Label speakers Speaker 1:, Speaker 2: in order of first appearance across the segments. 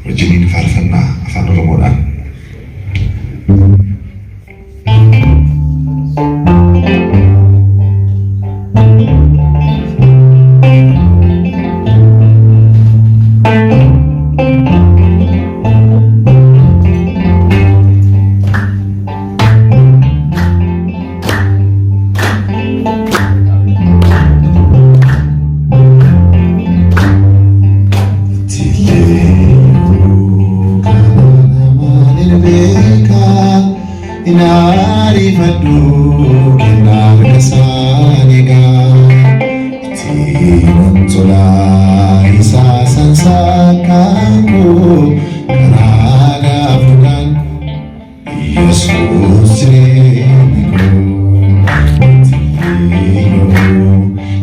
Speaker 1: wajjiniin faarfannaa afaan Oromoodhaan. Inari fadu kenar kesaniga Tinantola isa sansakanku Karada bukan Yesus jeniku Tino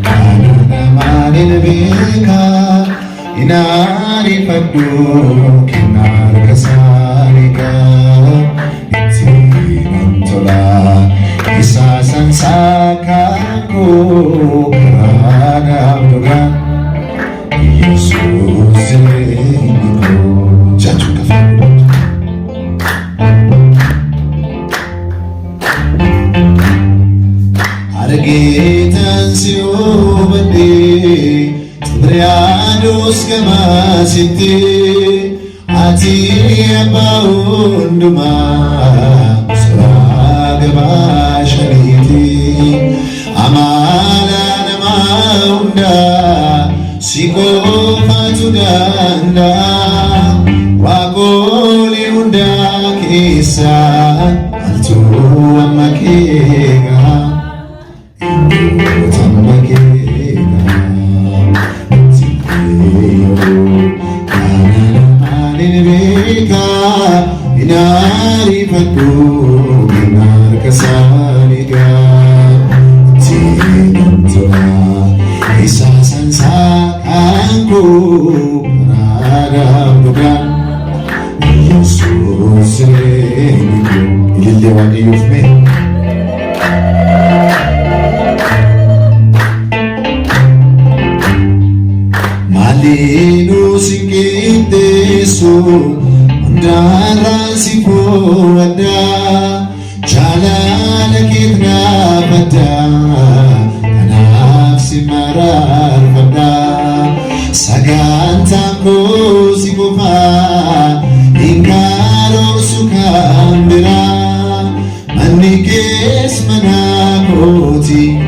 Speaker 1: kanana manin beka Inari fadu kenar kesaniga Isa sansakanku karena Tuhan Yesus jeniku jatuh ke Argitan siubadi Triadus kemasiti Ati abaunduma Gabashaliti amala namaunda siko fatuganda wakoli unda kisa altu amakega indu tambakega tiyo kanana malinebeka inari patu Kesaniga Tinantola Isa sansakanku Karena Tuhan Yesus jeniku Ililewani yufme Malinu singitesu Mandara sifu ada Jalala kitna bada Kanafsi marar bada Sagantaku sikufa Ingkaro sukambira Manikis manakoti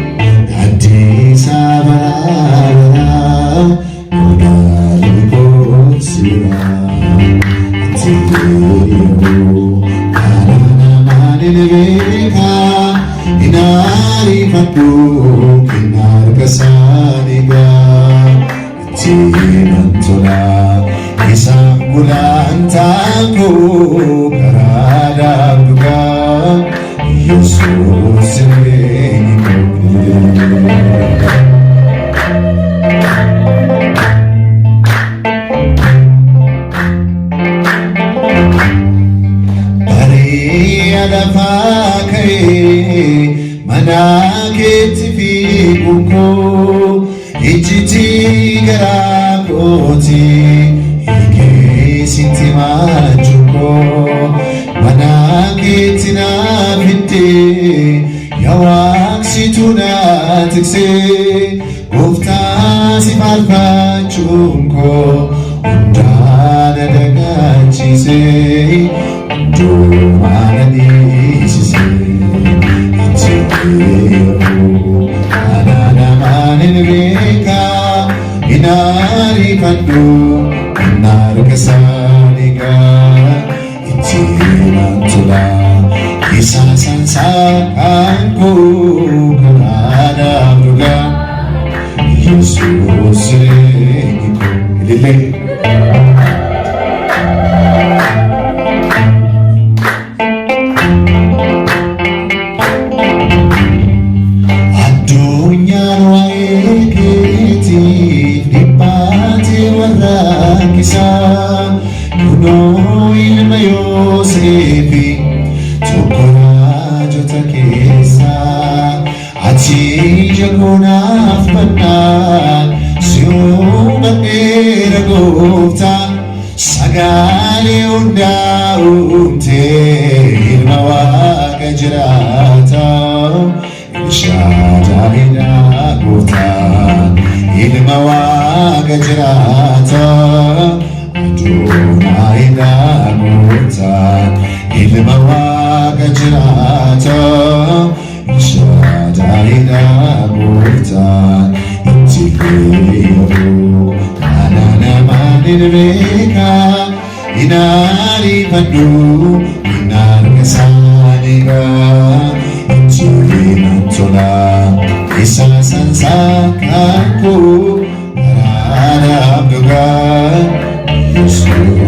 Speaker 1: Gadi sabarara Yodaliko sira Tiyo Inebeka inari fadu kinar kesaniga Tinantola isang kulantaku karada duga Yesus jeniku Manaketi figuko Ijiti garakoti Ike sinti majuko Manaketi na fite Yawak situna tikse Ufta si malfachunko Undana dagachise Undumana nisise Anana manin beka inari fadu inar kesaniga Tinantola isa sansakanku karena Tuhan Yesus jeniku Ilileh Kuno ilma Yosefi Tukurajota kesa Ati jagunaf banal Siyumat niragufta Nagali undaunte ilma waaqa jiraata Shaddaiidha gooftaan ilma waaqa jiraata Adonaayiidha gooftaan ilma waaqa jiraata Shaddaiidha gooftaan itti fayyadu ana namaan hin beeka inaarifadhu inaarga isaaniidha itti tola isa sansaakaanku araaraaf dhugaa Yesuus